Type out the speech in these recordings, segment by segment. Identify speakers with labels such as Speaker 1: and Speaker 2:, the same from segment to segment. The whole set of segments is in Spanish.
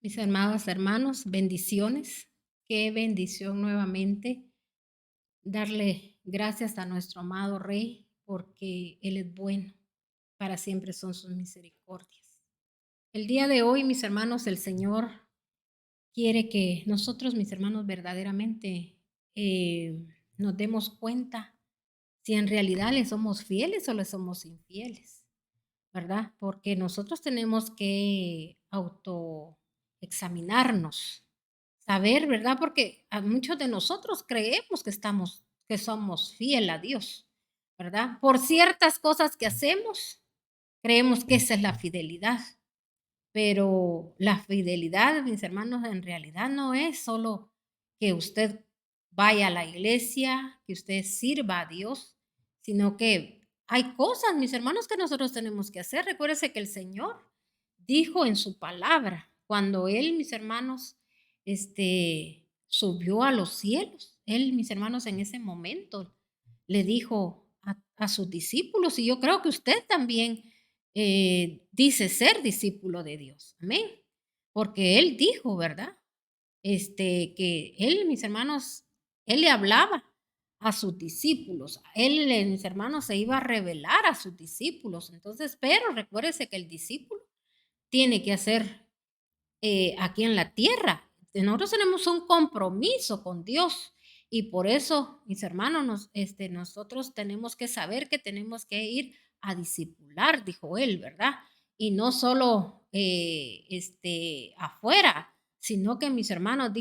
Speaker 1: Mis amados hermanos, bendiciones. Qué bendición nuevamente darle gracias a nuestro amado Rey porque Él es bueno. Para siempre son sus misericordias. El día de hoy, mis hermanos, el Señor quiere que nosotros, mis hermanos, verdaderamente nos demos cuenta si en realidad le somos fieles o le somos infieles, ¿verdad? Porque nosotros tenemos que autoexaminarnos, saber, ¿verdad? Porque a muchos de nosotros creemos que somos fiel a Dios, ¿verdad? Por ciertas cosas que hacemos, creemos que esa es la fidelidad, pero la fidelidad, mis hermanos, en realidad no es solo que usted vaya a la iglesia, que usted sirva a Dios, sino que hay cosas, mis hermanos, que nosotros tenemos que hacer. Recuérdese que el Señor dijo en su palabra, cuando Él, mis hermanos, subió a los cielos, Él, mis hermanos, en ese momento le dijo a sus discípulos, y yo creo que usted también dice ser discípulo de Dios. Amén. Porque Él dijo, ¿verdad? Que Él, mis hermanos, Él le hablaba a sus discípulos. Mis hermanos, se iba a revelar a sus discípulos. Entonces, pero recuérdese que el discípulo tiene que hacer aquí en la tierra. Nosotros tenemos un compromiso con Dios y por eso, mis hermanos, nosotros tenemos que saber que tenemos que ir a discipular, dijo él, ¿verdad? Y no solo afuera, sino que mis hermanos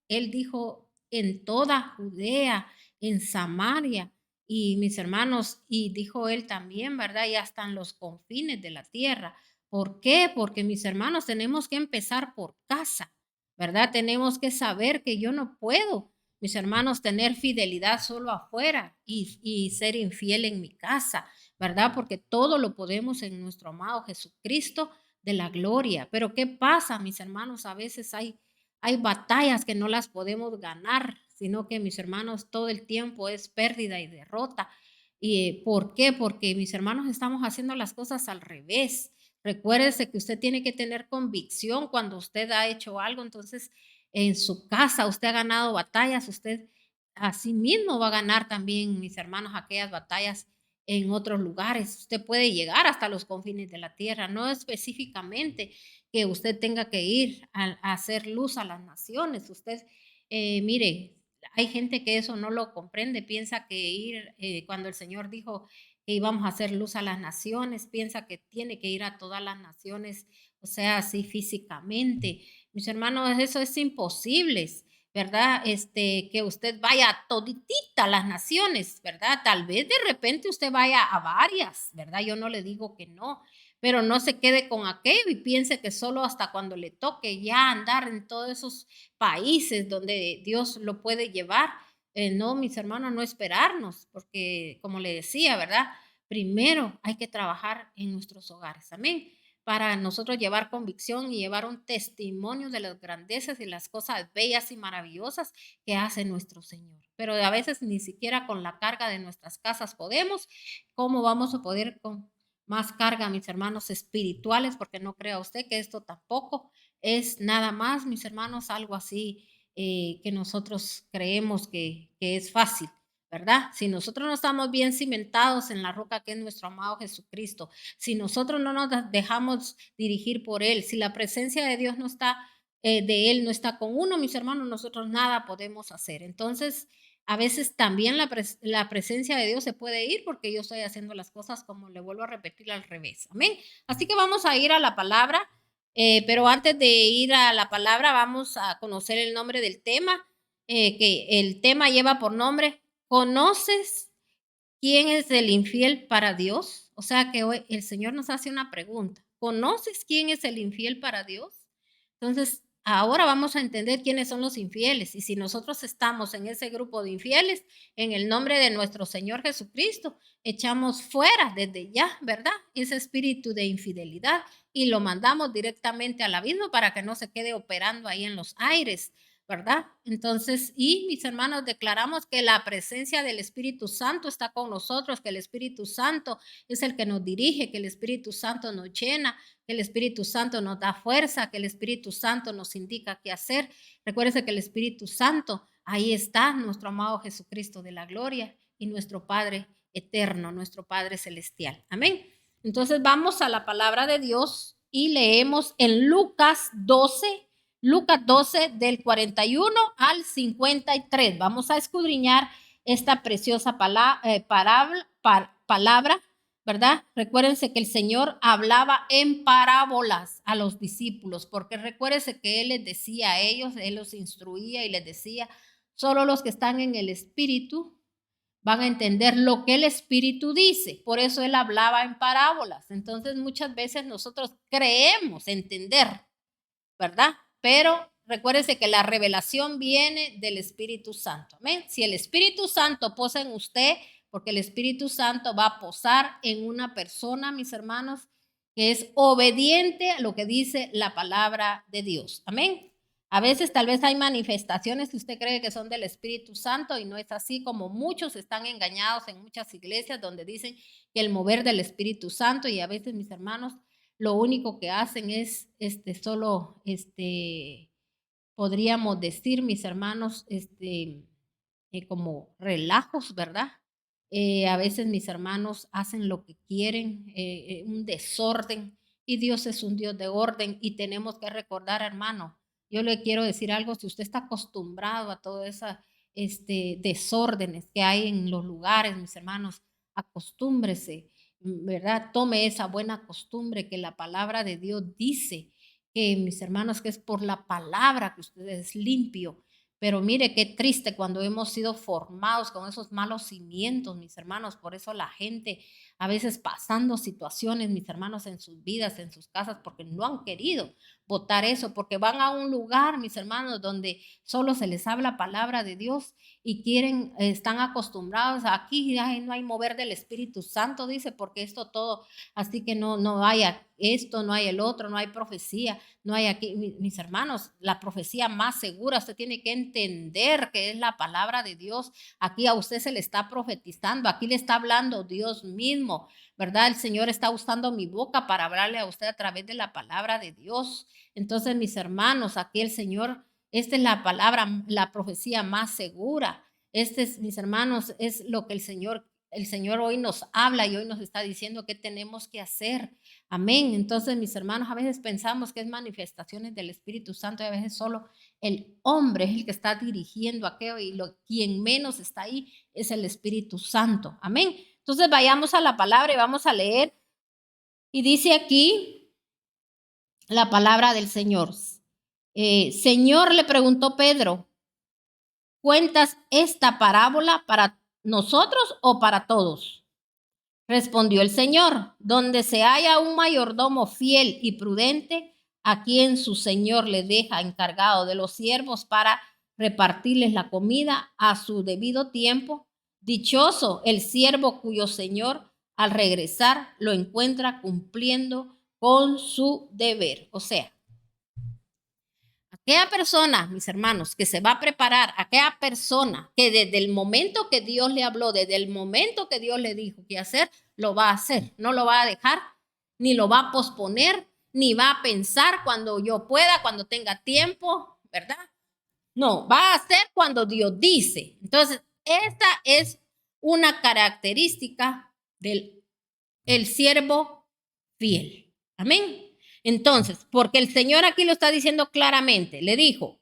Speaker 1: él dijo en toda Judea, en Samaria, y mis hermanos, y dijo él también, ¿verdad? Y hasta en los confines de la tierra. ¿Por qué? Porque mis hermanos tenemos que empezar por casa, ¿verdad? Tenemos que saber que yo no puedo, mis hermanos, tener fidelidad solo afuera y ser infiel en mi casa, ¿verdad? Porque todo lo podemos en nuestro amado Jesucristo de la gloria. Pero ¿qué pasa, mis hermanos? A veces hay batallas que no las podemos ganar, sino que mis hermanos todo el tiempo es pérdida y derrota. ¿Y por qué? Porque mis hermanos estamos haciendo las cosas al revés. Recuérdese que usted tiene que tener convicción cuando usted ha hecho algo, entonces en su casa usted ha ganado batallas, usted a sí mismo va a ganar también, mis hermanos, aquellas batallas en otros lugares. Usted puede llegar hasta los confines de la tierra, no específicamente que usted tenga que ir a hacer luz a las naciones. Usted, mire, hay gente que eso no lo comprende, piensa que cuando el Señor dijo que íbamos a hacer luz a las naciones, piensa que tiene que ir a todas las naciones, o sea, así físicamente. Mis hermanos, eso es imposible, ¿verdad? Que usted vaya a toditita las naciones, ¿verdad? Tal vez de repente usted vaya a varias, ¿verdad? Yo no le digo que no, pero no se quede con aquello y piense que solo hasta cuando le toque ya andar en todos esos países donde Dios lo puede llevar. No, mis hermanos, no esperarnos, porque como le decía, ¿verdad? Primero hay que trabajar en nuestros hogares, amén, para nosotros llevar convicción y llevar un testimonio de las grandezas y las cosas bellas y maravillosas que hace nuestro Señor. Pero a veces ni siquiera con la carga de nuestras casas podemos. ¿Cómo vamos a poder con más carga, mis hermanos espirituales? Porque no crea usted que esto tampoco es nada más, mis hermanos, algo así que nosotros creemos que es fácil, ¿verdad? Si nosotros no estamos bien cimentados en la roca que es nuestro amado Jesucristo, si nosotros no nos dejamos dirigir por Él, si la presencia de Dios no está, de Él no está con uno, mis hermanos, nosotros nada podemos hacer. Entonces, a veces también la presencia de Dios se puede ir porque yo estoy haciendo las cosas como le vuelvo a repetir al revés. Amén. Así que vamos a ir a la palabra, pero antes de ir a la palabra vamos a conocer el nombre del tema, que el tema lleva por nombre, ¿conoces quién es el infiel para Dios? O sea que hoy el Señor nos hace una pregunta. ¿Conoces quién es el infiel para Dios? Entonces, ahora vamos a entender quiénes son los infieles. Y si nosotros estamos en ese grupo de infieles, en el nombre de nuestro Señor Jesucristo, echamos fuera desde ya, ¿verdad? Ese espíritu de infidelidad y lo mandamos directamente al abismo para que no se quede operando ahí en los aires, ¿verdad? Entonces, y mis hermanos, declaramos que la presencia del Espíritu Santo está con nosotros, que el Espíritu Santo es el que nos dirige, que el Espíritu Santo nos llena, que el Espíritu Santo nos da fuerza, que el Espíritu Santo nos indica qué hacer. Recuérdense que el Espíritu Santo, ahí está nuestro amado Jesucristo de la gloria y nuestro Padre eterno, nuestro Padre celestial. Amén. Entonces vamos a la palabra de Dios y leemos en Lucas 12 del 41 al 53. Vamos a escudriñar esta preciosa palabra, ¿verdad? Recuérdense que el Señor hablaba en parábolas a los discípulos, porque recuérdense que Él les decía a ellos, Él los instruía y les decía, solo los que están en el Espíritu van a entender lo que el Espíritu dice. Por eso Él hablaba en parábolas. Entonces muchas veces nosotros creemos entender, ¿verdad? Pero recuérdense que la revelación viene del Espíritu Santo. ¿Amén? Si el Espíritu Santo posa en usted, porque el Espíritu Santo va a posar en una persona, mis hermanos, que es obediente a lo que dice la palabra de Dios. Amén. A veces tal vez hay manifestaciones que usted cree que son del Espíritu Santo y no es así, como muchos están engañados en muchas iglesias donde dicen que el mover del Espíritu Santo, y a veces, mis hermanos, lo único que hacen es solo, podríamos decir, mis hermanos, como relajos, ¿verdad? A veces mis hermanos hacen lo que quieren, un desorden, y Dios es un Dios de orden, y tenemos que recordar, hermano, yo le quiero decir algo, si usted está acostumbrado a todo esas desórdenes que hay en los lugares, mis hermanos, acostúmbrese, ¿verdad? Tome esa buena costumbre que la palabra de Dios dice, que mis hermanos, que es por la palabra que usted es limpio. Pero mire qué triste cuando hemos sido formados con esos malos cimientos, mis hermanos. Por eso la gente a veces pasando situaciones, mis hermanos, en sus vidas, en sus casas, porque no han querido votar eso, porque van a un lugar, mis hermanos, donde solo se les habla palabra de Dios y quieren, están acostumbrados a aquí, ay, no hay mover del Espíritu Santo, dice, porque esto todo, así que no hay esto, no hay el otro, no hay profecía. No hay aquí, mis hermanos, la profecía más segura, usted tiene que entender que es la palabra de Dios. Aquí a usted se le está profetizando, aquí le está hablando Dios mismo, ¿verdad? El Señor está usando mi boca para hablarle a usted a través de la palabra de Dios. Entonces, mis hermanos, aquí el Señor, esta es la palabra, la profecía más segura. Este es, mis hermanos, es lo que el Señor hoy nos habla y hoy nos está diciendo qué tenemos que hacer. Amén. Entonces, mis hermanos, a veces pensamos que es manifestaciones del Espíritu Santo y a veces solo el hombre es el que está dirigiendo aquello y quien menos está ahí es el Espíritu Santo. Amén. Entonces, vayamos a la palabra y vamos a leer. Y dice aquí la palabra del Señor. Señor, le preguntó Pedro, ¿cuentas esta parábola para nosotros o para todos? Respondió el Señor, donde se haya un mayordomo fiel y prudente, a quien su señor le deja encargado de los siervos para repartirles la comida a su debido tiempo, dichoso el siervo cuyo señor al regresar lo encuentra cumpliendo con su deber. O sea, aquella persona, mis hermanos, que se va a preparar, aquella persona que desde el momento que Dios le habló, desde el momento que Dios le dijo qué hacer, lo va a hacer. No lo va a dejar, ni lo va a posponer, ni va a pensar cuando yo pueda, cuando tenga tiempo, ¿verdad? No, va a hacer cuando Dios dice. Entonces, esta es una característica del el siervo fiel. Amén. Entonces, porque el Señor aquí lo está diciendo claramente, le dijo,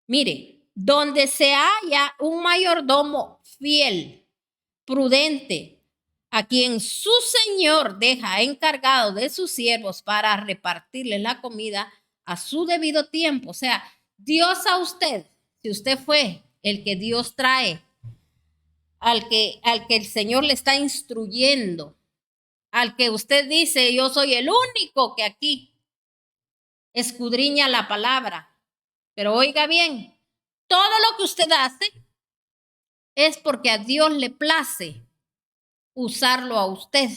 Speaker 1: mire, donde se haya un mayordomo fiel, prudente, a quien su Señor deja encargado de sus siervos para repartirle la comida a su debido tiempo. O sea, Dios a usted, si usted fue el que Dios trae, al que el Señor le está instruyendo, al que usted dice, yo soy el único que aquí escudriña la palabra. Pero oiga bien, todo lo que usted hace es porque a Dios le place usarlo a usted.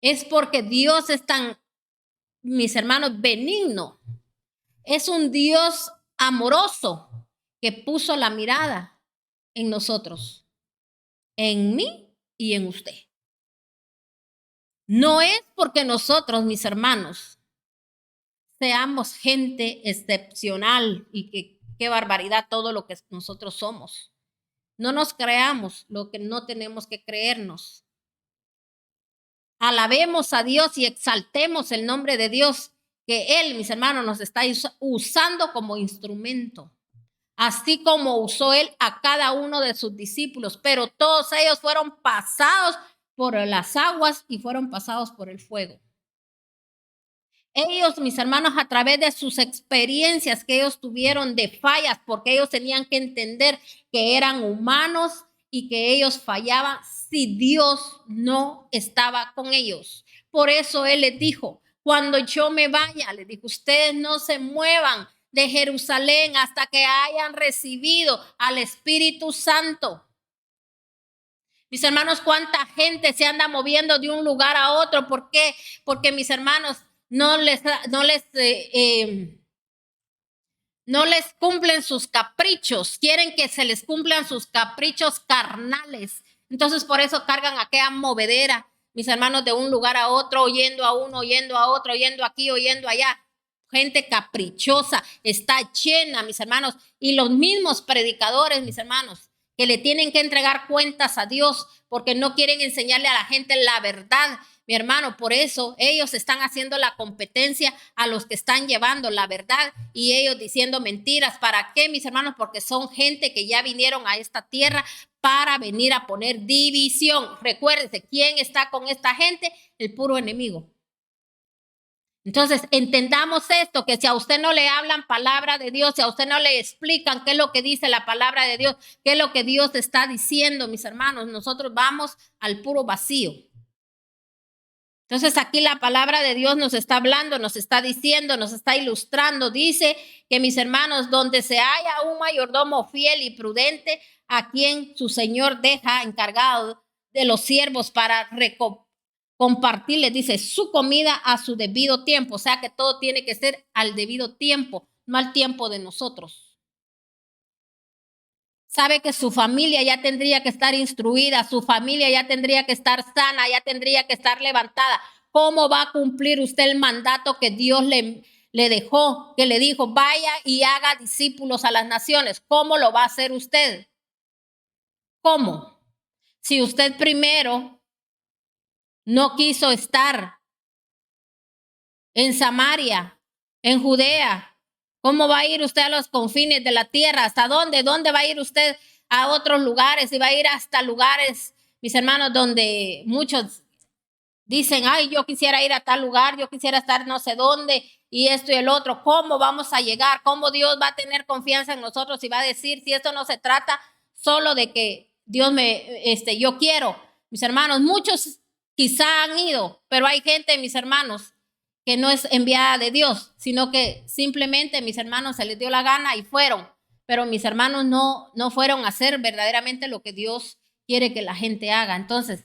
Speaker 1: Es porque Dios es tan, mis hermanos, benigno. Es un Dios amoroso que puso la mirada en nosotros, en mí y en usted. No es porque nosotros, mis hermanos, seamos gente excepcional y que qué barbaridad todo lo que nosotros somos. No nos creamos lo que no tenemos que creernos. Alabemos a Dios y exaltemos el nombre de Dios, que Él, mis hermanos, nos está usando como instrumento. Así como usó Él a cada uno de sus discípulos, pero todos ellos fueron pasados por las aguas y fueron pasados por el fuego. Ellos, mis hermanos, a través de sus experiencias que ellos tuvieron de fallas, porque ellos tenían que entender que eran humanos y que ellos fallaban si Dios no estaba con ellos. Por eso Él les dijo, cuando yo me vaya, les dijo, ustedes no se muevan de Jerusalén hasta que hayan recibido al Espíritu Santo. Mis hermanos, cuánta gente se anda moviendo de un lugar a otro. ¿Por qué? Porque mis hermanos no les cumplen sus caprichos. Quieren que se les cumplan sus caprichos carnales. Entonces por eso cargan aquella movedera, mis hermanos, de un lugar a otro, oyendo a uno, oyendo a otro, oyendo aquí, oyendo allá. Gente caprichosa, está llena, mis hermanos, y los mismos predicadores, mis hermanos, que le tienen que entregar cuentas a Dios porque no quieren enseñarle a la gente la verdad. Mi hermano, por eso ellos están haciendo la competencia a los que están llevando la verdad y ellos diciendo mentiras. ¿Para qué, mis hermanos? Porque son gente que ya vinieron a esta tierra para venir a poner división. Recuérdense, ¿quién está con esta gente? El puro enemigo. Entonces, entendamos esto, que si a usted no le hablan palabra de Dios, si a usted no le explican qué es lo que dice la palabra de Dios, qué es lo que Dios está diciendo, mis hermanos, nosotros vamos al puro vacío. Entonces, aquí la palabra de Dios nos está hablando, nos está diciendo, nos está ilustrando. Dice que, mis hermanos, donde se haya un mayordomo fiel y prudente, a quien su señor deja encargado de los siervos para compartirles, dice, su comida a su debido tiempo. O sea que todo tiene que ser al debido tiempo, no al tiempo de nosotros. Sabe que su familia ya tendría que estar instruida, su familia ya tendría que estar sana, ya tendría que estar levantada. ¿Cómo va a cumplir usted el mandato que Dios le dejó, que le dijo, vaya y haga discípulos a las naciones? ¿Cómo lo va a hacer usted? ¿Cómo? Si usted primero no quiso estar en Samaria, en Judea, ¿cómo va a ir usted a los confines de la tierra? ¿Hasta dónde? ¿Dónde va a ir usted a otros lugares? Y va a ir hasta lugares, mis hermanos, donde muchos dicen, ay, yo quisiera ir a tal lugar, yo quisiera estar no sé dónde y esto y el otro. ¿Cómo vamos a llegar? ¿Cómo Dios va a tener confianza en nosotros y va a decir, si esto no se trata solo de que Dios yo quiero? Mis hermanos, muchos quizá han ido, pero hay gente, mis hermanos, que no es enviada de Dios, sino que simplemente, mis hermanos, se les dio la gana y fueron. Pero mis hermanos no fueron a hacer verdaderamente lo que Dios quiere que la gente haga. Entonces,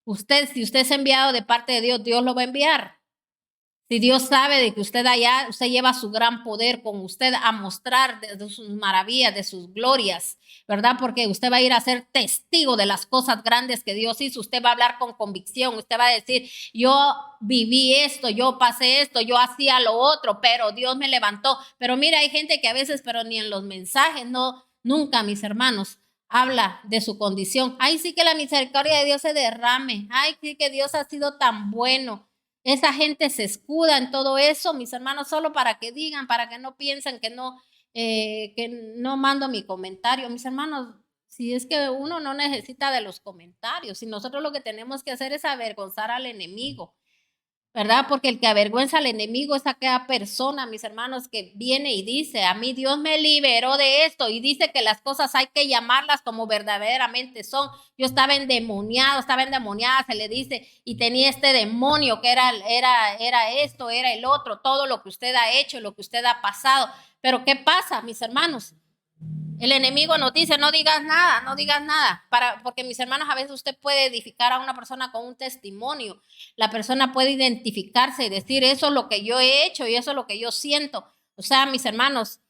Speaker 1: si usted es enviado de parte de Dios, Dios lo va a enviar. Si Dios sabe de que usted allá, usted lleva su gran poder con usted a mostrar de sus maravillas, de sus glorias, ¿verdad? Porque usted va a ir a ser testigo de las cosas grandes que Dios hizo. Usted va a hablar con convicción. Usted va a decir, yo viví esto, yo pasé esto, yo hacía lo otro, pero Dios me levantó. Pero mira, hay gente que a veces, pero ni en los mensajes, nunca, mis hermanos, habla de su condición. Ay, sí que la misericordia de Dios se derrame. Ay, sí que Dios ha sido tan bueno. Esa gente se escuda en todo eso, mis hermanos, solo para que digan, para que no piensen que no mando mi comentario. Mis hermanos, si es que uno no necesita de los comentarios, si nosotros lo que tenemos que hacer es avergonzar al enemigo, ¿verdad? Porque el que avergüenza al enemigo es aquella persona, mis hermanos, que viene y dice, a mí Dios me liberó de esto y dice que las cosas hay que llamarlas como verdaderamente son. Yo estaba endemoniada, se le dice, y tenía este demonio que era esto, era el otro, todo lo que usted ha hecho, lo que usted ha pasado. Pero ¿qué pasa, mis hermanos? El enemigo nos dice, no digas nada, porque mis hermanos, a veces usted puede edificar a una persona con un testimonio. La persona puede identificarse y decir, eso es lo que yo he hecho y eso es lo que yo siento. O sea, mis hermanos,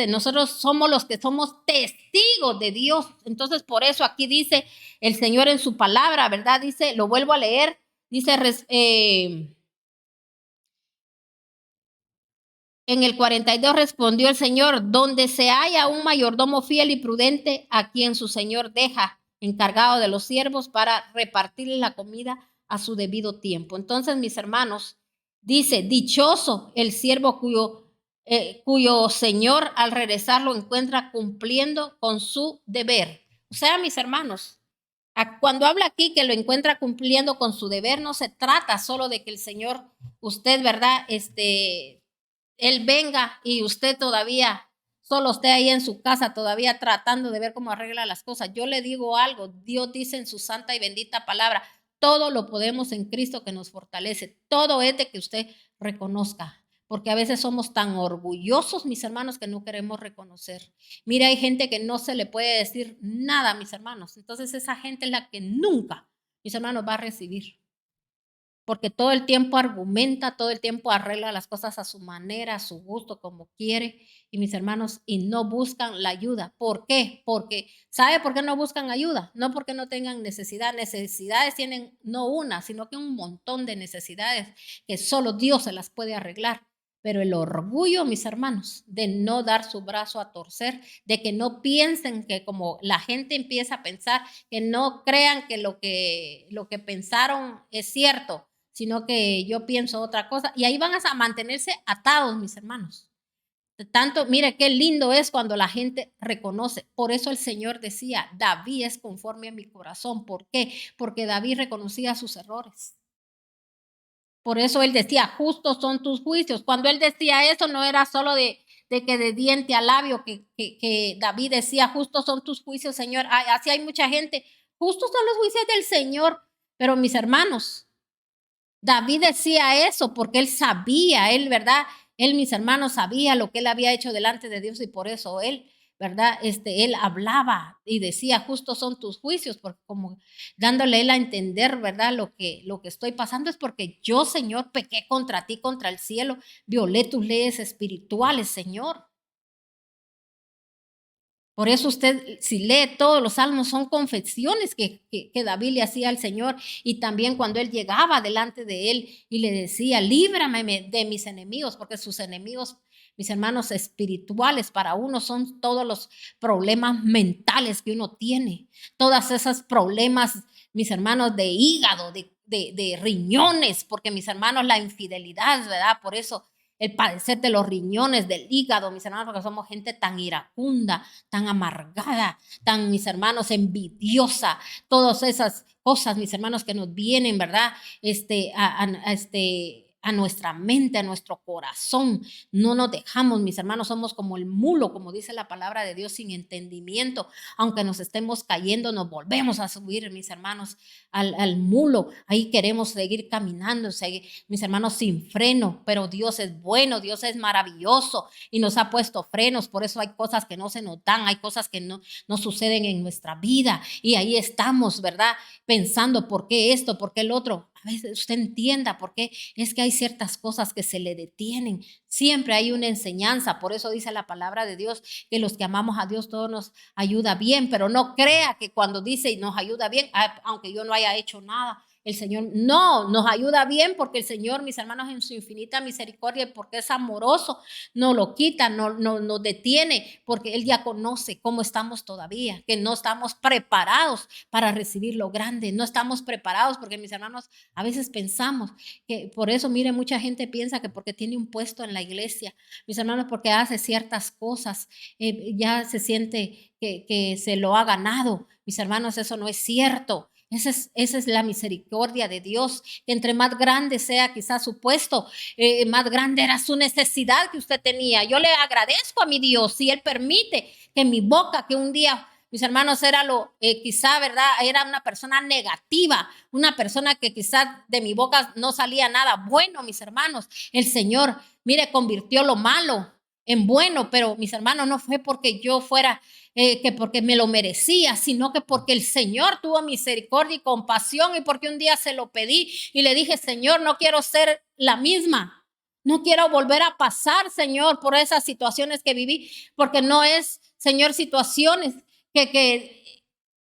Speaker 1: nosotros somos los que somos testigos de Dios. Entonces, por eso aquí dice el Señor en su palabra, ¿verdad? Dice, lo vuelvo a leer, dice, en el 42 respondió el Señor, donde se haya un mayordomo fiel y prudente, a quien su Señor deja encargado de los siervos para repartirle la comida a su debido tiempo. Entonces, mis hermanos, dice, dichoso el siervo cuyo Señor al regresar lo encuentra cumpliendo con su deber. O sea, mis hermanos, cuando habla aquí que lo encuentra cumpliendo con su deber, no se trata solo de que el Señor, usted, ¿verdad? Él venga y usted todavía solo esté ahí en su casa, todavía tratando de ver cómo arregla las cosas. Yo le digo algo, Dios dice en su santa y bendita palabra, todo lo podemos en Cristo que nos fortalece. Todo es de que usted reconozca, porque a veces somos tan orgullosos, mis hermanos, que no queremos reconocer. Mira, hay gente que no se le puede decir nada, mis hermanos. Entonces esa gente es la que nunca, mis hermanos, va a recibir, porque todo el tiempo argumenta, todo el tiempo arregla las cosas a su manera, a su gusto, como quiere. Y mis hermanos, y no buscan la ayuda. ¿Por qué? Porque, ¿sabe por qué no buscan ayuda? No porque no tengan necesidad. Necesidades tienen no una, sino que un montón de necesidades que solo Dios se las puede arreglar. Pero el orgullo, mis hermanos, de no dar su brazo a torcer, de que no piensen que como la gente empieza a pensar, que no crean que lo que pensaron es cierto, sino que yo pienso otra cosa. Y ahí van a mantenerse atados, mis hermanos. Tanto, mire qué lindo es cuando la gente reconoce. Por eso el Señor decía, David es conforme a mi corazón. ¿Por qué? Porque David reconocía sus errores. Por eso él decía, justos son tus juicios. Cuando él decía eso, no era solo de que de diente a labio, que David decía, justos son tus juicios, Señor. Así hay mucha gente, justos son los juicios del Señor. Pero mis hermanos, David decía eso porque él sabía, él, ¿verdad? Él, mis hermanos, sabía lo que él había hecho delante de Dios y por eso él, ¿verdad? Él hablaba y decía, justos son tus juicios, porque como dándole él a entender, ¿verdad? Lo que estoy pasando es porque yo, Señor, pequé contra ti, contra el cielo, violé tus leyes espirituales, Señor. Por eso usted, si lee todos los salmos, son confesiones que David le hacía al Señor. Y también cuando él llegaba delante de él y le decía, líbrame de mis enemigos, porque sus enemigos, mis hermanos espirituales, para uno son todos los problemas mentales que uno tiene. Todos esos problemas, mis hermanos, de hígado, de riñones, porque mis hermanos, la infidelidad, ¿verdad? Por eso el padecer de los riñones, del hígado, mis hermanos, porque somos gente tan iracunda, tan amargada, tan, mis hermanos, envidiosa, todas esas cosas, mis hermanos, que nos vienen, ¿verdad? A nuestra mente, a nuestro corazón. No nos dejamos, mis hermanos, somos como el mulo, como dice la palabra de Dios, sin entendimiento. Aunque nos estemos cayendo, nos volvemos a subir, mis hermanos, al mulo. Ahí queremos seguir caminando, mis hermanos, sin freno, pero Dios es bueno, Dios es maravilloso y nos ha puesto frenos. Por eso hay cosas que no se nos dan, hay cosas que no suceden en nuestra vida y ahí estamos, ¿verdad? Pensando por qué esto, por qué el otro. A veces usted entienda por qué es que hay ciertas cosas que se le detienen. Siempre hay una enseñanza. Por eso dice la palabra de Dios que los que amamos a Dios todo nos ayuda bien, pero no crea que cuando dice nos ayuda bien, aunque yo no haya hecho nada, el Señor no nos ayuda bien, porque el Señor, mis hermanos, en su infinita misericordia, porque es amoroso, no lo quita, no nos detiene, porque Él ya conoce cómo estamos todavía, que no estamos preparados para recibir lo grande, no estamos preparados, porque mis hermanos, a veces pensamos que por eso, mire, mucha gente piensa que porque tiene un puesto en la iglesia, mis hermanos, porque hace ciertas cosas, ya se siente que se lo ha ganado. Mis hermanos, eso no es cierto. Esa es la misericordia de Dios, que entre más grande sea quizás su puesto, más grande era su necesidad que usted tenía. Yo le agradezco a mi Dios si Él permite que mi boca, que un día, mis hermanos, era quizá, ¿verdad? Era una persona negativa, una persona que quizás de mi boca no salía nada bueno, mis hermanos. El Señor, mire, convirtió lo malo en bueno, pero mis hermanos, no fue porque yo fuera que porque me lo merecía, sino que porque el Señor tuvo misericordia y compasión y porque un día se lo pedí y le dije, Señor, no quiero ser la misma. No quiero volver a pasar, Señor, por esas situaciones que viví, porque no es, Señor, situaciones que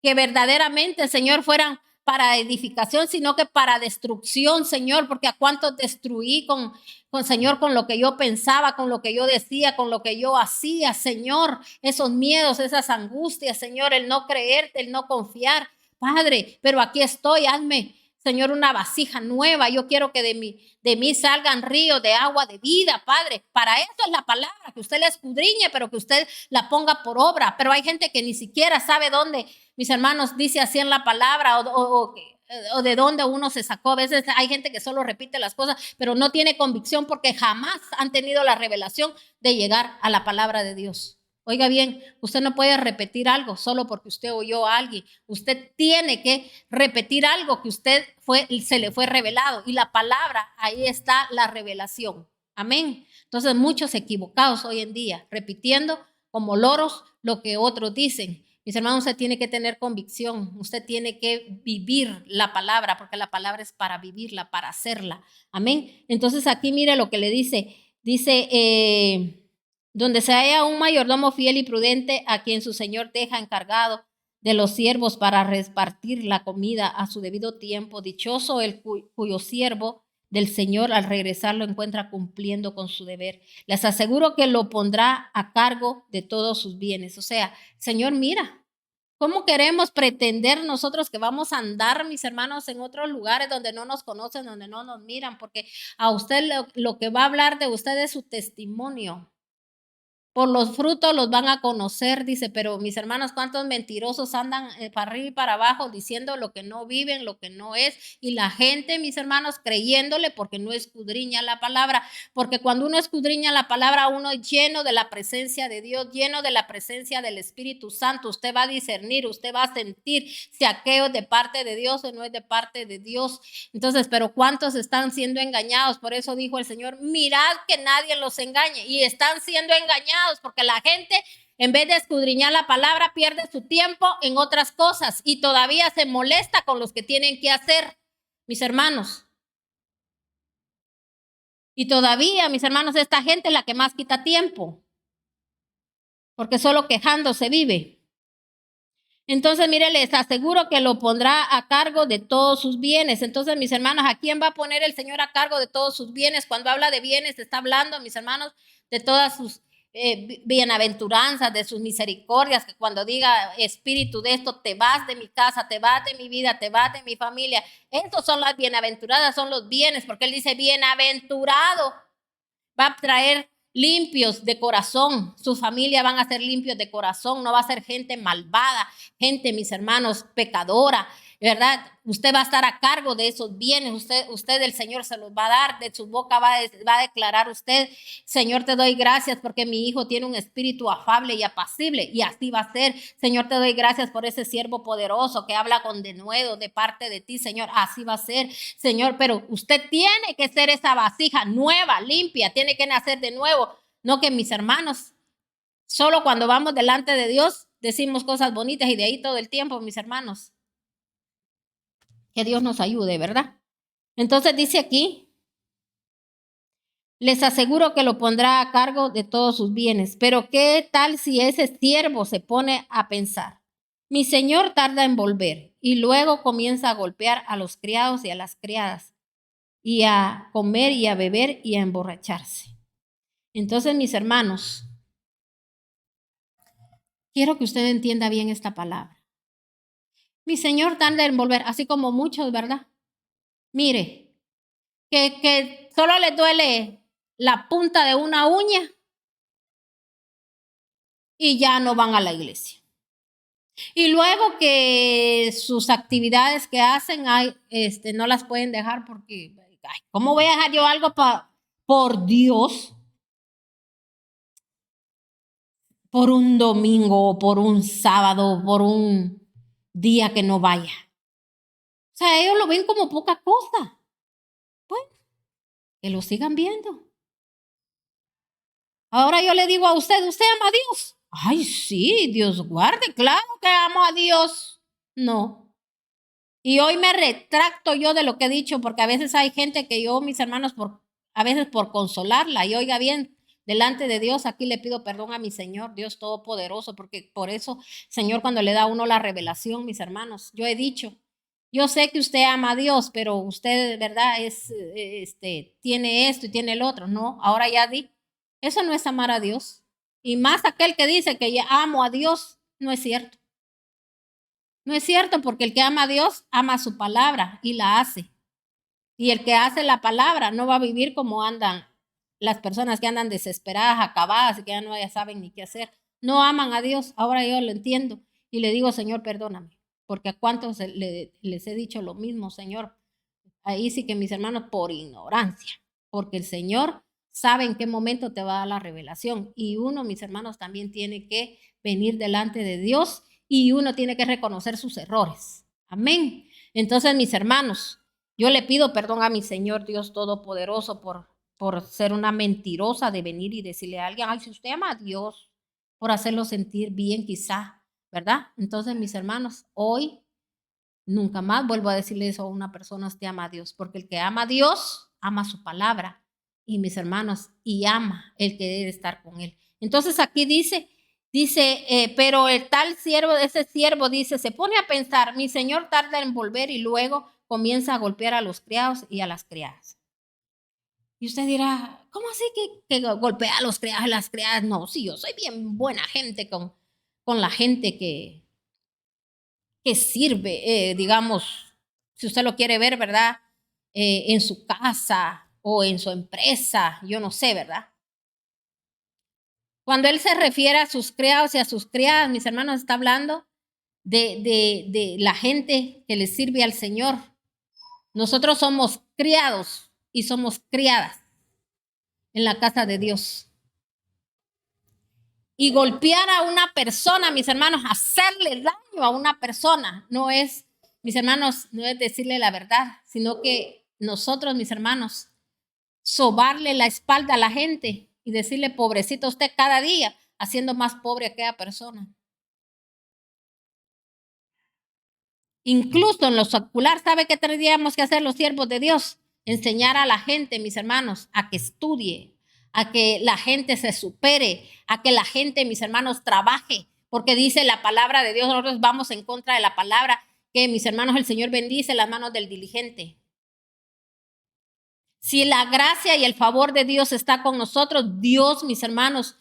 Speaker 1: verdaderamente, Señor, fueran para edificación, sino que para destrucción, Señor, porque a cuántos destruí Señor, con lo que yo pensaba, con lo que yo decía, con lo que yo hacía, Señor, esos miedos, esas angustias, Señor, el no creerte, el no confiar, Padre, pero aquí estoy, hazme, Señor, una vasija nueva. Yo quiero que de mí salgan ríos de agua de vida, Padre. Para eso es la palabra, que usted la escudriñe, pero que usted la ponga por obra. Pero hay gente que ni siquiera sabe dónde, mis hermanos, dice así en la palabra o de dónde uno se sacó. A veces hay gente que solo repite las cosas, pero no tiene convicción porque jamás han tenido la revelación de llegar a la palabra de Dios. Oiga bien, usted no puede repetir algo solo porque usted oyó a alguien. Usted tiene que repetir algo que se le fue revelado. Y la palabra, ahí está la revelación. Amén. Entonces, muchos equivocados hoy en día, repitiendo como loros lo que otros dicen. Mis hermanos, usted tiene que tener convicción. Usted tiene que vivir la palabra, porque la palabra es para vivirla, para hacerla. Amén. Entonces, aquí mire lo que le dice. Dice, donde se haya un mayordomo fiel y prudente a quien su señor deja encargado de los siervos para repartir la comida a su debido tiempo. Dichoso el cuyo siervo del Señor al regresar lo encuentra cumpliendo con su deber. Les aseguro que lo pondrá a cargo de todos sus bienes. O sea, Señor, mira, ¿cómo queremos pretender nosotros que vamos a andar, mis hermanos, en otros lugares donde no nos conocen, donde no nos miran? Porque a usted lo que va a hablar de usted es su testimonio. Por los frutos los van a conocer, dice, pero mis hermanos, ¿cuántos mentirosos andan para arriba y para abajo diciendo lo que no viven, lo que no es? Y la gente, mis hermanos, creyéndole porque no escudriña la palabra, porque cuando uno escudriña la palabra, uno es lleno de la presencia de Dios, lleno de la presencia del Espíritu Santo. Usted va a discernir, usted va a sentir si aquello es de parte de Dios o no es de parte de Dios. Entonces, pero ¿cuántos están siendo engañados? Por eso dijo el Señor, mirad que nadie los engañe, y están siendo engañados porque la gente, en vez de escudriñar la palabra, pierde su tiempo en otras cosas y todavía se molesta con los que tienen que hacer, mis hermanos. Y todavía, mis hermanos, esta gente es la que más quita tiempo, porque solo quejándose vive. Entonces, mire, les aseguro que lo pondrá a cargo de todos sus bienes. Entonces, mis hermanos, ¿a quién va a poner el Señor a cargo de todos sus bienes? Cuando habla de bienes, está hablando, mis hermanos, de todas sus bienaventuranzas, de sus misericordias, que cuando diga espíritu de esto, te vas de mi casa, te vas de mi vida, te vas de mi familia. Estos son las bienaventuradas, son los bienes, porque Él dice, bienaventurado, va a traer limpios de corazón, su familia van a ser limpios de corazón, no va a ser gente malvada, gente, mis hermanos, pecadora, ¿verdad? Usted va a estar a cargo de esos bienes, usted el Señor se los va a dar, de su boca va a declarar usted, Señor, te doy gracias porque mi hijo tiene un espíritu afable y apacible, y así va a ser. Señor, te doy gracias por ese siervo poderoso que habla con denuedo de parte de ti, Señor, así va a ser, Señor, pero usted tiene que ser esa vasija nueva, limpia, tiene que nacer de nuevo, no que mis hermanos, solo cuando vamos delante de Dios decimos cosas bonitas y de ahí todo el tiempo, mis hermanos. Que Dios nos ayude, ¿verdad? Entonces dice aquí, les aseguro que lo pondrá a cargo de todos sus bienes. Pero ¿qué tal si ese siervo se pone a pensar? Mi señor tarda en volver, y luego comienza a golpear a los criados y a las criadas, y a comer y a beber y a emborracharse. Entonces, mis hermanos, quiero que usted entienda bien esta palabra. Mi señor tarda en volver, así como muchos, ¿verdad? Mire, que solo le duele la punta de una uña y ya no van a la iglesia. Y luego que sus actividades que hacen no las pueden dejar porque, ay, ¿cómo voy a dejar yo algo por Dios? Por un domingo, por un sábado, por un día que no vaya. O sea, ellos lo ven como poca cosa. Pues, que lo sigan viendo. Ahora yo le digo a usted, ¿usted ama a Dios? Ay, sí, Dios guarde, claro que amo a Dios. No. Y hoy me retracto yo de lo que he dicho, porque a veces hay gente que yo, mis hermanos, por a veces por consolarla. Y oiga bien, delante de Dios, aquí le pido perdón a mi Señor, Dios Todopoderoso, porque por eso, Señor, cuando le da a uno la revelación, mis hermanos, yo he dicho, yo sé que usted ama a Dios, pero usted, ¿verdad? Tiene esto y tiene el otro. No, ahora ya di. Eso no es amar a Dios. Y más aquel que dice que ya amo a Dios, no es cierto. No es cierto, porque el que ama a Dios ama su palabra y la hace. Y el que hace la palabra no va a vivir como andan las personas que andan desesperadas, acabadas y que ya no ya saben ni qué hacer. No aman a Dios. Ahora yo lo entiendo y le digo, Señor, perdóname, porque a cuántos les he dicho lo mismo, Señor. Ahí sí que mis hermanos, por ignorancia, porque el Señor sabe en qué momento te va a dar la revelación. Y uno, mis hermanos, también tiene que venir delante de Dios y uno tiene que reconocer sus errores. Amén. Entonces, mis hermanos, yo le pido perdón a mi Señor Dios Todopoderoso por ser una mentirosa de venir y decirle a alguien, ay, si usted ama a Dios, por hacerlo sentir bien quizá, ¿verdad? Entonces, mis hermanos, hoy nunca más vuelvo a decirle eso a una persona, usted ama a Dios, porque el que ama a Dios, ama su palabra, y mis hermanos, y ama el que debe estar con él. Entonces aquí pero el tal siervo, ese siervo dice, se pone a pensar, mi señor tarda en volver y luego comienza a golpear a los criados y a las criadas. Y usted dirá, ¿cómo así que golpea a los criados y las criadas? No, sí, yo soy bien buena gente con la gente que sirve, digamos, si usted lo quiere ver, ¿verdad? En su casa o en su empresa, yo no sé, ¿verdad? Cuando él se refiere a sus criados y a sus criadas, mis hermanos, está hablando de la gente que le sirve al Señor. Nosotros somos criados y somos criadas en la casa de Dios. Y golpear a una persona, mis hermanos, hacerle daño a una persona, no es, mis hermanos, no es decirle la verdad, sino que nosotros, mis hermanos, sobarle la espalda a la gente y decirle, pobrecito usted cada día, haciendo más pobre a aquella persona. Incluso en lo secular, ¿sabe qué tendríamos que hacer los siervos de Dios? Enseñar a la gente, mis hermanos, a que estudie, a que la gente se supere, a que la gente, mis hermanos, trabaje, porque dice la palabra de Dios, nosotros vamos en contra de la palabra, que mis hermanos, el Señor bendice las manos del diligente. Si la gracia y el favor de Dios está con nosotros, Dios, mis hermanos,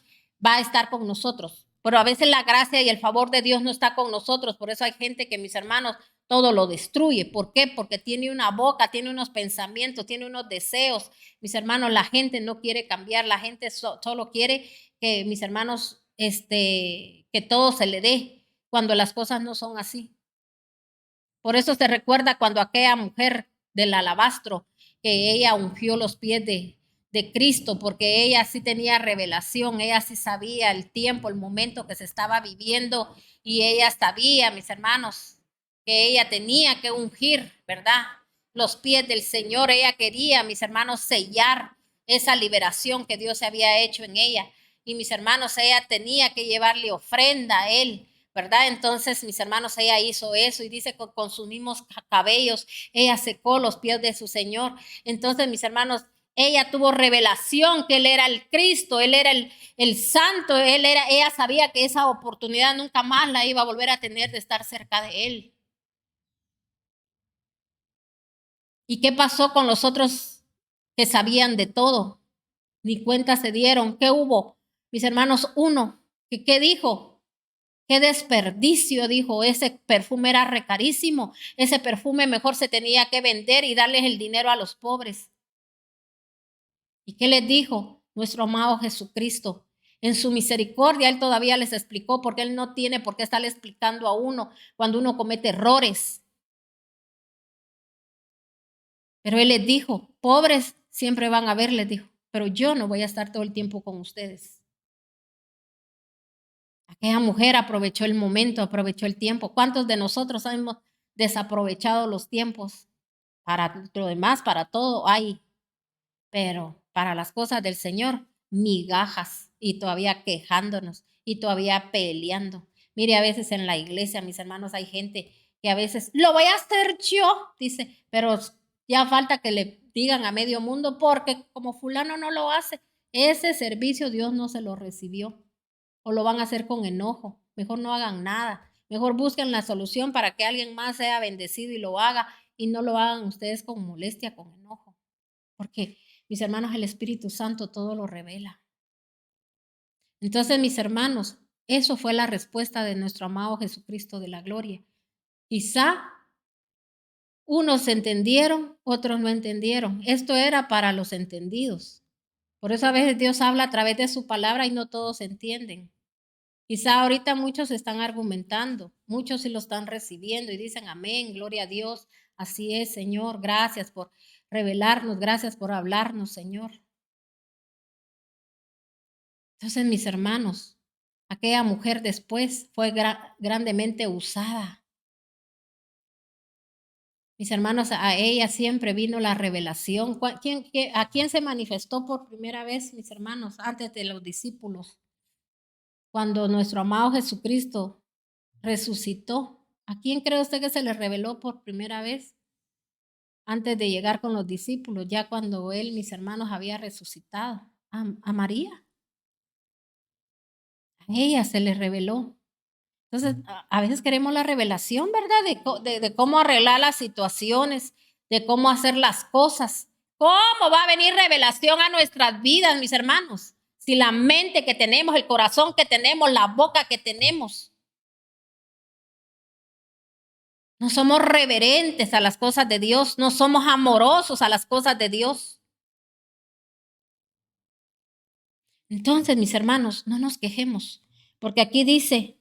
Speaker 1: va a estar con nosotros. Pero a veces la gracia y el favor de Dios no está con nosotros. Por eso hay gente que, mis hermanos, todo lo destruye. ¿Por qué? Porque tiene una boca, tiene unos pensamientos, tiene unos deseos. Mis hermanos, la gente no quiere cambiar. La gente solo quiere que, mis hermanos, que todo se le dé cuando las cosas no son así. Por eso se recuerda cuando aquella mujer del alabastro, que ella ungió los pies de Cristo, porque ella sí tenía revelación, ella sí sabía el tiempo, el momento que se estaba viviendo, y ella sabía, mis hermanos, que ella tenía que ungir, ¿verdad? Los pies del Señor, ella quería, mis hermanos, sellar esa liberación que Dios había hecho en ella. Y mis hermanos, ella tenía que llevarle ofrenda a él, ¿verdad? Entonces, mis hermanos, ella hizo eso y dice con sus mismos cabellos, ella secó los pies de su Señor. Entonces, mis hermanos, ella tuvo revelación que él era el Cristo, él era el santo, ella sabía que esa oportunidad nunca más la iba a volver a tener de estar cerca de él. ¿Y qué pasó con los otros que sabían de todo? Ni cuenta se dieron. ¿Qué hubo? Mis hermanos, uno, ¿qué dijo? Qué desperdicio, dijo, ese perfume era recarísimo, ese perfume mejor se tenía que vender y darles el dinero a los pobres. ¿Y qué les dijo? Nuestro amado Jesucristo. En su misericordia, Él todavía les explicó, porque Él no tiene por qué estarle explicando a uno cuando uno comete errores. Pero Él les dijo, pobres siempre van a ver, les dijo, pero yo no voy a estar todo el tiempo con ustedes. Aquella mujer aprovechó el momento, aprovechó el tiempo. ¿Cuántos de nosotros hemos desaprovechado los tiempos? Para lo demás, para todo hay, pero para las cosas del Señor, migajas y todavía quejándonos y todavía peleando. Mire, a veces en la iglesia, mis hermanos, hay gente que a veces, lo voy a hacer yo, dice, pero ya falta que le digan a medio mundo, porque como fulano no lo hace, ese servicio Dios no se lo recibió o lo van a hacer con enojo. Mejor no hagan nada. Mejor busquen la solución para que alguien más sea bendecido y lo haga y no lo hagan ustedes con molestia, con enojo. Porque, mis hermanos, el Espíritu Santo todo lo revela. Entonces, mis hermanos, eso fue la respuesta de nuestro amado Jesucristo de la gloria. Quizá unos entendieron, otros no entendieron. Esto era para los entendidos. Por eso a veces Dios habla a través de su palabra y no todos entienden. Quizá ahorita muchos están argumentando, muchos sí lo están recibiendo y dicen amén, gloria a Dios. Así es, Señor, gracias por revelarnos, gracias por hablarnos, Señor. Entonces, mis hermanos, aquella mujer después fue grandemente usada. Mis hermanos, a ella siempre vino la revelación. ¿A quién se manifestó por primera vez, mis hermanos, antes de los discípulos? Cuando nuestro amado Jesucristo resucitó. ¿A quién cree usted que se le reveló por primera vez? Antes de llegar con los discípulos, ya cuando él, mis hermanos, había resucitado. A María. A ella se le reveló. Entonces, a veces queremos la revelación, ¿verdad? De cómo arreglar las situaciones, de cómo hacer las cosas. ¿Cómo va a venir revelación a nuestras vidas, mis hermanos? Si la mente que tenemos, el corazón que tenemos, la boca que tenemos, no somos reverentes a las cosas de Dios, no somos amorosos a las cosas de Dios. Entonces, mis hermanos, no nos quejemos, porque aquí dice,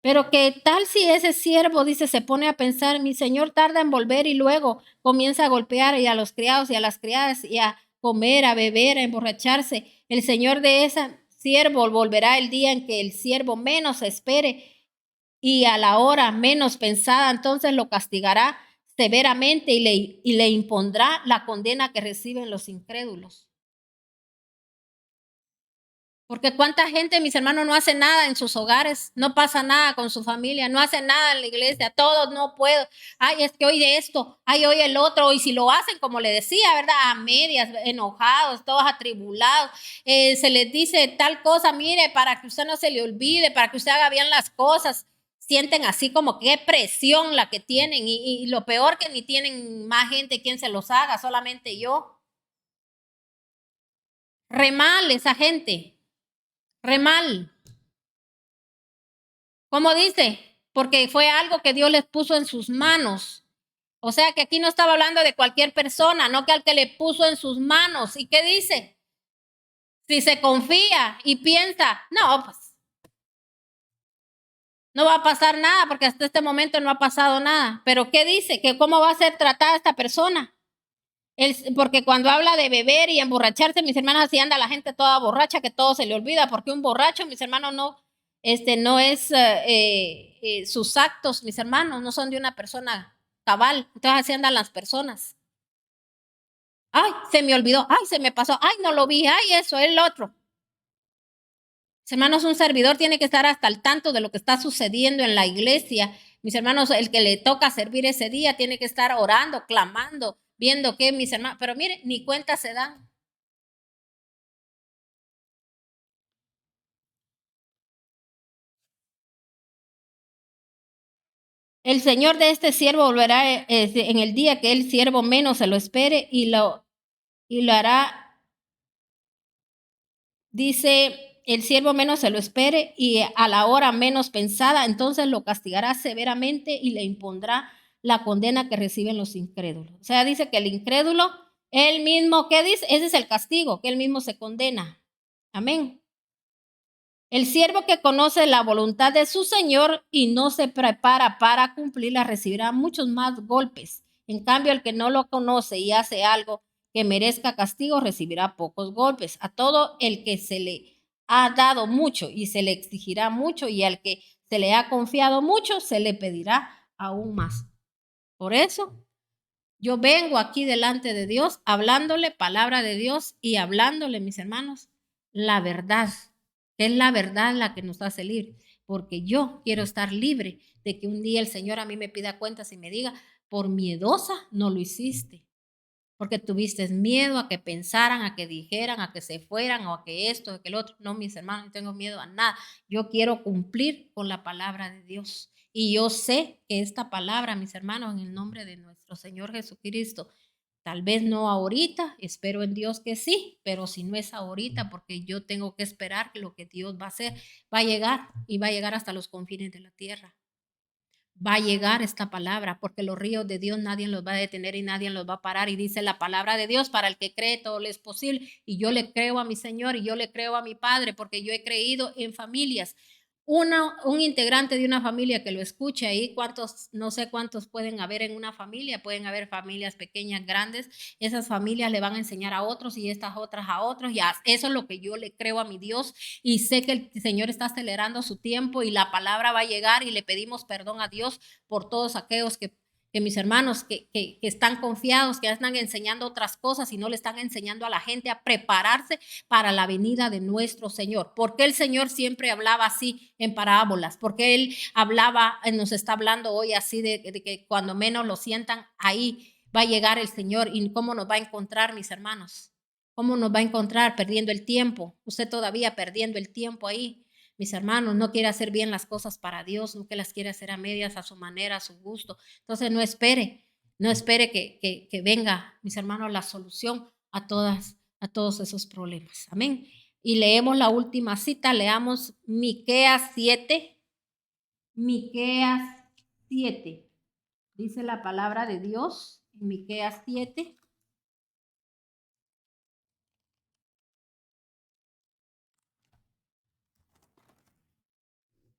Speaker 1: pero qué tal si ese siervo, dice, se pone a pensar, mi señor tarda en volver y luego comienza a golpear y a los criados y a las criadas y a comer, a beber, a emborracharse. El señor de ese siervo volverá el día en que el siervo menos espere y a la hora menos pensada, entonces lo castigará severamente y le impondrá la condena que reciben los incrédulos. Porque cuánta gente, mis hermanos, no hace nada en sus hogares, no pasa nada con su familia, no hace nada en la iglesia, todos no puedo. Ay, es que hoy de esto, ay, hoy el otro, y si lo hacen, como le decía, ¿verdad? A medias, enojados, todos atribulados, se les dice tal cosa, mire, para que usted no se le olvide, para que usted haga bien las cosas. Sienten así como qué presión la que tienen, y lo peor que ni tienen más gente quien se los haga, solamente yo. Re mal esa gente. Re mal. ¿Cómo dice? Porque fue algo que Dios les puso en sus manos. O sea que aquí no estaba hablando de cualquier persona, no que al que le puso en sus manos. ¿Y qué dice? Si se confía y piensa, no, pues no va a pasar nada porque hasta este momento no ha pasado nada. Pero ¿qué dice? Que cómo va a ser tratada esta persona. Porque cuando habla de beber y emborracharse, mis hermanos, así anda la gente toda borracha, que todo se le olvida, porque un borracho, mis hermanos, no es sus actos, mis hermanos, no son de una persona cabal. Entonces así andan las personas. Ay, se me olvidó, ay, se me pasó, ay, no lo vi, ay, eso, el otro. Mis hermanos, un servidor tiene que estar hasta el tanto de lo que está sucediendo en la iglesia. Mis hermanos, el que le toca servir ese día tiene que estar orando, clamando, viendo que mis hermanos, pero mire, ni cuenta se dan. El señor de este siervo volverá en el día que el siervo menos se lo espere y lo hará, dice, el siervo menos se lo espere y a la hora menos pensada, entonces lo castigará severamente y le impondrá la condena que reciben los incrédulos. O sea, dice que el incrédulo, él mismo, ¿qué dice? Ese es el castigo, que él mismo se condena. Amén. El siervo que conoce la voluntad de su señor y no se prepara para cumplirla recibirá muchos más golpes. En cambio, el que no lo conoce y hace algo que merezca castigo recibirá pocos golpes. A todo el que se le ha dado mucho y se le exigirá mucho, y al que se le ha confiado mucho se le pedirá aún más. Por eso yo vengo aquí delante de Dios hablándole palabra de Dios y hablándole, mis hermanos, la verdad, que es la verdad la que nos hace libre, porque yo quiero estar libre de que un día el Señor a mí me pida cuentas y me diga, por miedosa no lo hiciste, porque tuviste miedo a que pensaran, a que dijeran, a que se fueran o a que esto, a que el otro. No, mis hermanos, no tengo miedo a nada. Yo quiero cumplir con la palabra de Dios. Y yo sé que esta palabra, mis hermanos, en el nombre de nuestro Señor Jesucristo, tal vez no ahorita, espero en Dios que sí, pero si no es ahorita, porque yo tengo que esperar que lo que Dios va a hacer va a llegar y va a llegar hasta los confines de la tierra. Va a llegar esta palabra, porque los ríos de Dios nadie los va a detener y nadie los va a parar. Y dice la palabra de Dios, para el que cree todo le es posible. Y yo le creo a mi Señor y yo le creo a mi Padre, porque yo he creído en familias. Un integrante de una familia que lo escuche ahí, cuántos, no sé cuántos pueden haber en una familia, pueden haber familias pequeñas, grandes, esas familias le van a enseñar a otros y estas otras a otros, y eso es lo que yo le creo a mi Dios, y sé que el Señor está acelerando su tiempo y la palabra va a llegar, y le pedimos perdón a Dios por todos aquellos que mis hermanos que están confiados, que están enseñando otras cosas y no le están enseñando a la gente a prepararse para la venida de nuestro Señor. Porque el Señor siempre hablaba así en parábolas, porque Él hablaba, nos está hablando hoy así de que cuando menos lo sientan, ahí va a llegar el Señor. ¿Y cómo nos va a encontrar, mis hermanos? ¿Cómo nos va a encontrar? Perdiendo el tiempo. Usted todavía perdiendo el tiempo ahí. Mis hermanos, no quiere hacer bien las cosas para Dios, no que las quiere hacer a medias, a su manera, a su gusto. Entonces no espere, no espere que venga, mis hermanos, la solución a todos esos problemas. Amén. Y leemos la última cita, leamos Miqueas 7. Miqueas 7. Dice la palabra de Dios en Miqueas 7.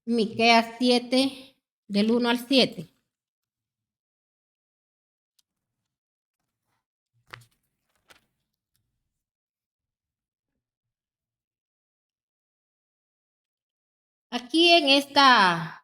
Speaker 1: Miqueas 7, del 1 al 7. Aquí en esta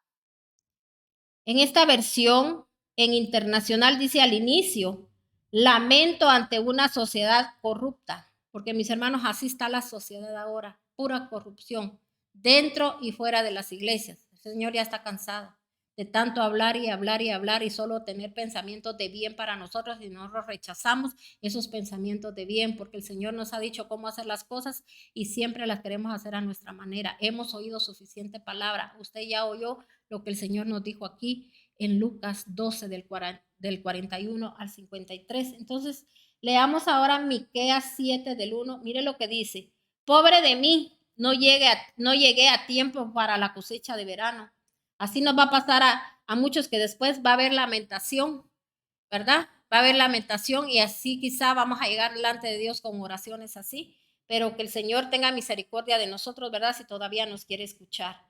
Speaker 1: versión, en internacional, dice al inicio, lamento ante una sociedad corrupta, porque mis hermanos, así está la sociedad ahora, pura corrupción, dentro y fuera de las iglesias. El Señor ya está cansado de tanto hablar y hablar y hablar y solo tener pensamientos de bien para nosotros, y nosotros rechazamos esos pensamientos de bien, porque el Señor nos ha dicho cómo hacer las cosas y siempre las queremos hacer a nuestra manera. Hemos oído suficiente palabra. Usted ya oyó lo que el Señor nos dijo aquí en Lucas 12 del 41 al 53. Entonces, leamos ahora Miqueas 7 del 1. Mire lo que dice: pobre de mí, no llegué a tiempo para la cosecha de verano. Así nos va a pasar a muchos, que después va a haber lamentación, ¿verdad? Va a haber lamentación, y así quizá vamos a llegar delante de Dios con oraciones así, pero que el Señor tenga misericordia de nosotros, ¿verdad? Si todavía nos quiere escuchar.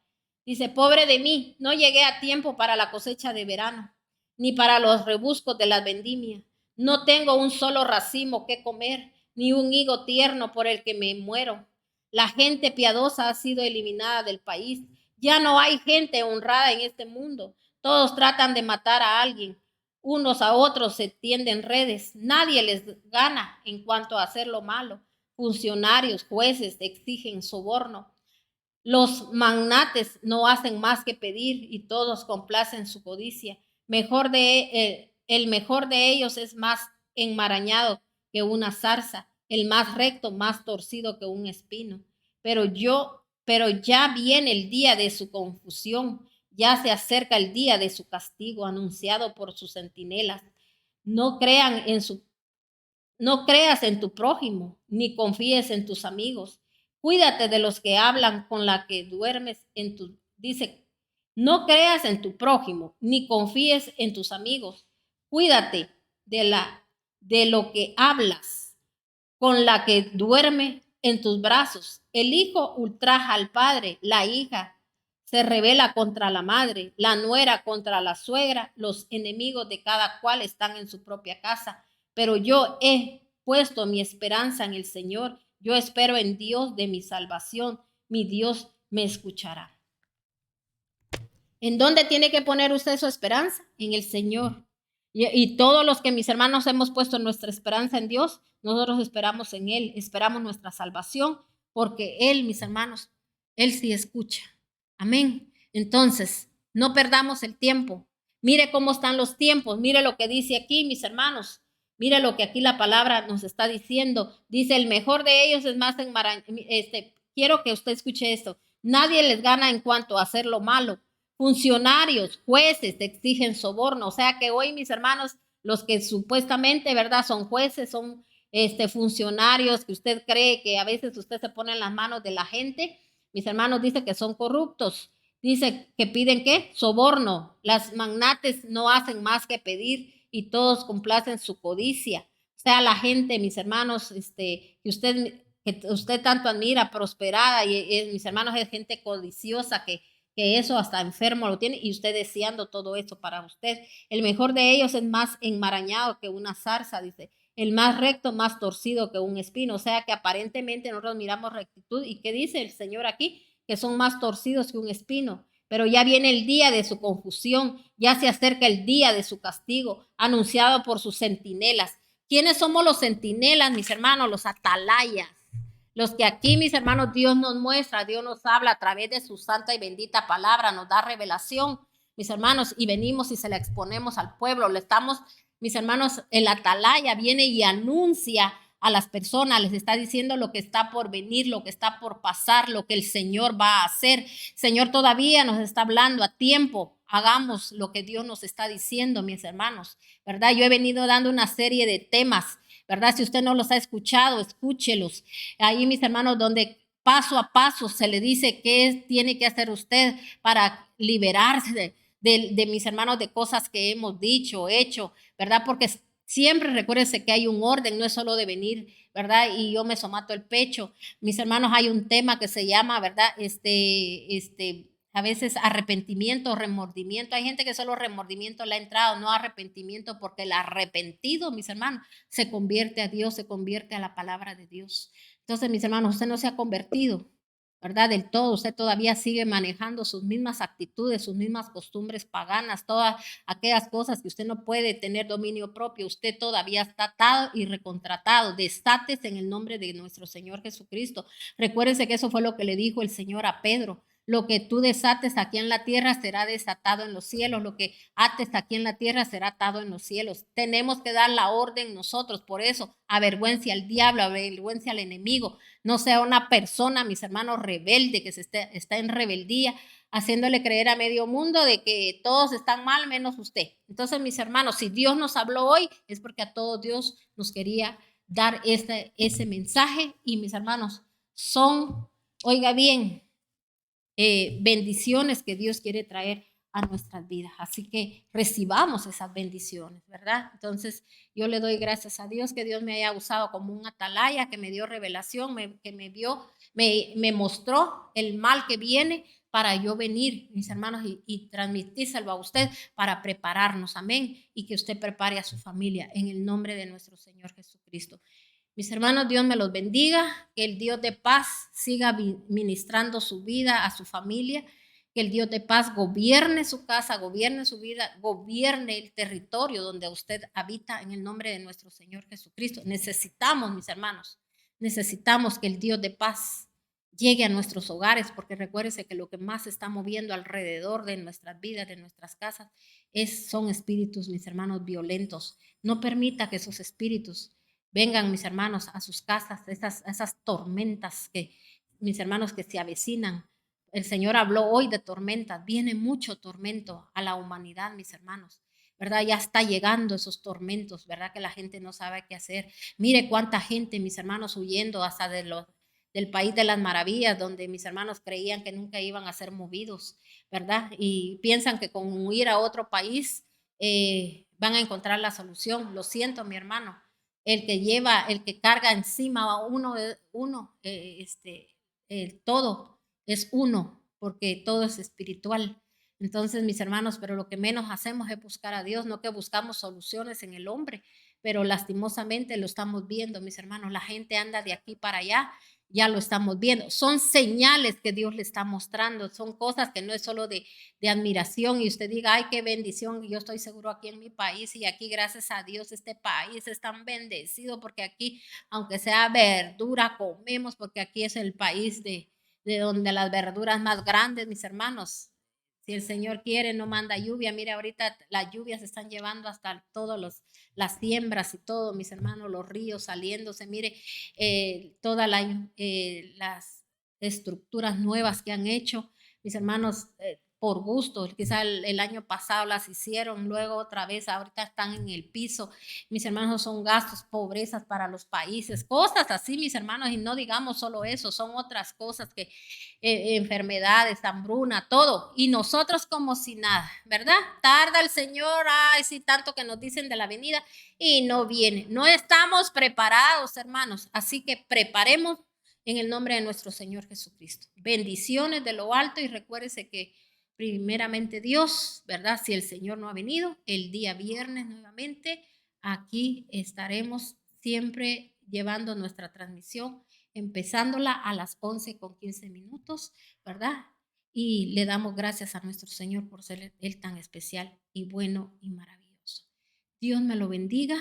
Speaker 1: Dice: pobre de mí, no llegué a tiempo para la cosecha de verano, ni para los rebuscos de las vendimias. No tengo un solo racimo que comer, ni un higo tierno por el que me muero. La gente piadosa ha sido eliminada del país. Ya no hay gente honrada en este mundo. Todos tratan de matar a alguien. Unos a otros se tienden redes. Nadie les gana en cuanto a hacer lo malo. Funcionarios, jueces exigen soborno. Los magnates no hacen más que pedir y todos complacen su codicia. El mejor de ellos es más enmarañado que una zarza, el más recto más torcido que un espino. Pero ya viene el día de su confusión, ya se acerca el día de su castigo anunciado por sus centinelas. No crean en su No creas en tu prójimo, ni confíes en tus amigos. Cuídate de los que hablan con la que duermes dice, no creas en tu prójimo, ni confíes en tus amigos. Cuídate de lo que hablas con la que duerme en tus brazos. El hijo ultraja al padre, la hija se rebela contra la madre, la nuera contra la suegra, los enemigos de cada cual están en su propia casa. Pero yo he puesto mi esperanza en el Señor, yo espero en Dios de mi salvación, mi Dios me escuchará. ¿En dónde tiene que poner usted su esperanza? En el Señor. Y todos los que mis hermanos hemos puesto nuestra esperanza en Dios, nosotros esperamos en Él, esperamos nuestra salvación, porque Él, mis hermanos, Él sí escucha. Amén. Entonces, no perdamos el tiempo. Mire cómo están los tiempos, mire lo que dice aquí, mis hermanos. Mira lo que aquí la palabra nos está diciendo. Dice, el mejor de ellos es más quiero que usted escuche esto. Nadie les gana en cuanto a hacer lo malo. Funcionarios, jueces exigen soborno. O sea que hoy, mis hermanos, los que supuestamente, ¿verdad? Son jueces, son funcionarios que usted cree que a veces usted se pone en las manos de la gente. Mis hermanos dicen que son corruptos. Dice que piden ¿qué? Soborno. Las magnates no hacen más que pedir y todos complacen su codicia. O sea, la gente, mis hermanos, que usted tanto admira, prosperada, y mis hermanos, es gente codiciosa que eso hasta enfermo lo tiene y usted deseando todo eso para usted. El mejor de ellos es más enmarañado que una zarza, dice. El más recto, más torcido que un espino. O sea que aparentemente nosotros miramos rectitud. ¿Y qué dice el Señor aquí? Que son más torcidos que un espino. Pero ya viene el día de su confusión, ya se acerca el día de su castigo, anunciado por sus centinelas. ¿Quiénes somos los centinelas, mis hermanos? Los atalayas. Los que aquí, mis hermanos, Dios nos muestra, Dios nos habla a través de su santa y bendita palabra, nos da revelación, mis hermanos, y venimos y se la exponemos al pueblo. Le estamos, mis hermanos, el atalaya viene y anuncia a las personas, les está diciendo lo que está por venir, lo que está por pasar, lo que el Señor va a hacer. Señor todavía nos está hablando a tiempo. Hagamos lo que Dios nos está diciendo, mis hermanos, ¿verdad? Yo he venido dando una serie de temas, ¿verdad? Si usted no los ha escuchado, escúchelos. Ahí, mis hermanos, donde paso a paso se le dice qué tiene que hacer usted para liberarse de mis hermanos, de cosas que hemos dicho, hecho, ¿verdad? Porque siempre recuérdense que hay un orden, no es solo de venir, ¿verdad? Y yo me somato el pecho. Mis hermanos, hay un tema que se llama, ¿verdad? A veces arrepentimiento, remordimiento. Hay gente que solo remordimiento le ha entrado, no arrepentimiento, porque el arrepentido, mis hermanos, se convierte a Dios, se convierte a la palabra de Dios. Entonces, mis hermanos, usted no se ha convertido, ¿verdad? Del todo, usted todavía sigue manejando sus mismas actitudes, sus mismas costumbres paganas, todas aquellas cosas que usted no puede tener dominio propio. Usted todavía está atado y recontratado. Desátese en el nombre de nuestro Señor Jesucristo. Recuérdese que eso fue lo que le dijo el Señor a Pedro. Lo que tú desates aquí en la tierra será desatado en los cielos. Lo que ates aquí en la tierra será atado en los cielos. Tenemos que dar la orden nosotros. Por eso, avergüencia al diablo, avergüencia al enemigo. No sea una persona, mis hermanos, rebelde, que está en rebeldía, haciéndole creer a medio mundo de que todos están mal menos usted. Entonces, mis hermanos, si Dios nos habló hoy, es porque a todos Dios nos quería dar ese mensaje. Y mis hermanos, son, oiga bien, bendiciones que Dios quiere traer a nuestras vidas. Así que recibamos esas bendiciones, ¿verdad? Entonces, yo le doy gracias a Dios que Dios me haya usado como un atalaya, que me dio revelación, que me mostró el mal que viene para yo venir, mis hermanos, y transmitírselo a usted para prepararnos, amén, y que usted prepare a su familia en el nombre de nuestro Señor Jesucristo. Mis hermanos, Dios me los bendiga, que el Dios de paz siga ministrando su vida a su familia, que el Dios de paz gobierne su casa, gobierne su vida, gobierne el territorio donde usted habita en el nombre de nuestro Señor Jesucristo. Necesitamos, mis hermanos, necesitamos que el Dios de paz llegue a nuestros hogares, porque recuérdense que lo que más se está moviendo alrededor de nuestras vidas, de nuestras casas, son espíritus, mis hermanos, violentos. No permita que esos espíritus vengan, mis hermanos, a sus casas, esas tormentas que, mis hermanos, que se avecinan. El Señor habló hoy de tormentas. Viene mucho tormento a la humanidad, mis hermanos. ¿Verdad? Ya está llegando esos tormentos, ¿verdad? Que la gente no sabe qué hacer. Mire cuánta gente, mis hermanos, huyendo hasta del país de las maravillas, donde mis hermanos creían que nunca iban a ser movidos, ¿verdad? Y piensan que con huir a otro país van a encontrar la solución. Lo siento, mi hermano, el que carga encima a el todo es uno, porque todo es espiritual. Entonces, mis hermanos, pero lo que menos hacemos es buscar a Dios, no que buscamos soluciones en el hombre, pero lastimosamente lo estamos viendo, mis hermanos, la gente anda de aquí para allá, ya lo estamos viendo. Son señales que Dios le está mostrando, son cosas que no es solo de admiración y usted diga, ay, qué bendición. Yo estoy seguro aquí en mi país y aquí, gracias a Dios, este país es tan bendecido porque aquí, aunque sea verdura, comemos, porque aquí es el país de donde las verduras más grandes, mis hermanos. Si el Señor quiere, no manda lluvia. Mire, ahorita las lluvias se están llevando hasta todos las siembras y todo, mis hermanos, los ríos saliéndose, mire, todas las estructuras nuevas que han hecho, mis hermanos, por gusto, quizá el año pasado las hicieron, luego otra vez, ahorita están en el piso, mis hermanos, son gastos, pobrezas para los países, cosas así, mis hermanos, y no digamos solo eso, son otras cosas que enfermedades, hambruna, todo, y nosotros como si nada, ¿verdad? Tarda el Señor, ay, sí, tanto que nos dicen de la venida y no viene. No estamos preparados, hermanos, así que preparemos en el nombre de nuestro Señor Jesucristo. Bendiciones de lo alto y recuérdese que primeramente Dios, ¿verdad? Si el Señor no ha venido, el día viernes nuevamente, aquí estaremos siempre llevando nuestra transmisión, empezándola a las 11:15, ¿verdad? Y le damos gracias a nuestro Señor por ser Él tan especial y bueno y maravilloso. Dios me lo bendiga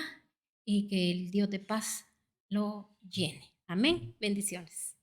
Speaker 1: y que el Dios de paz lo llene. Amén. Bendiciones.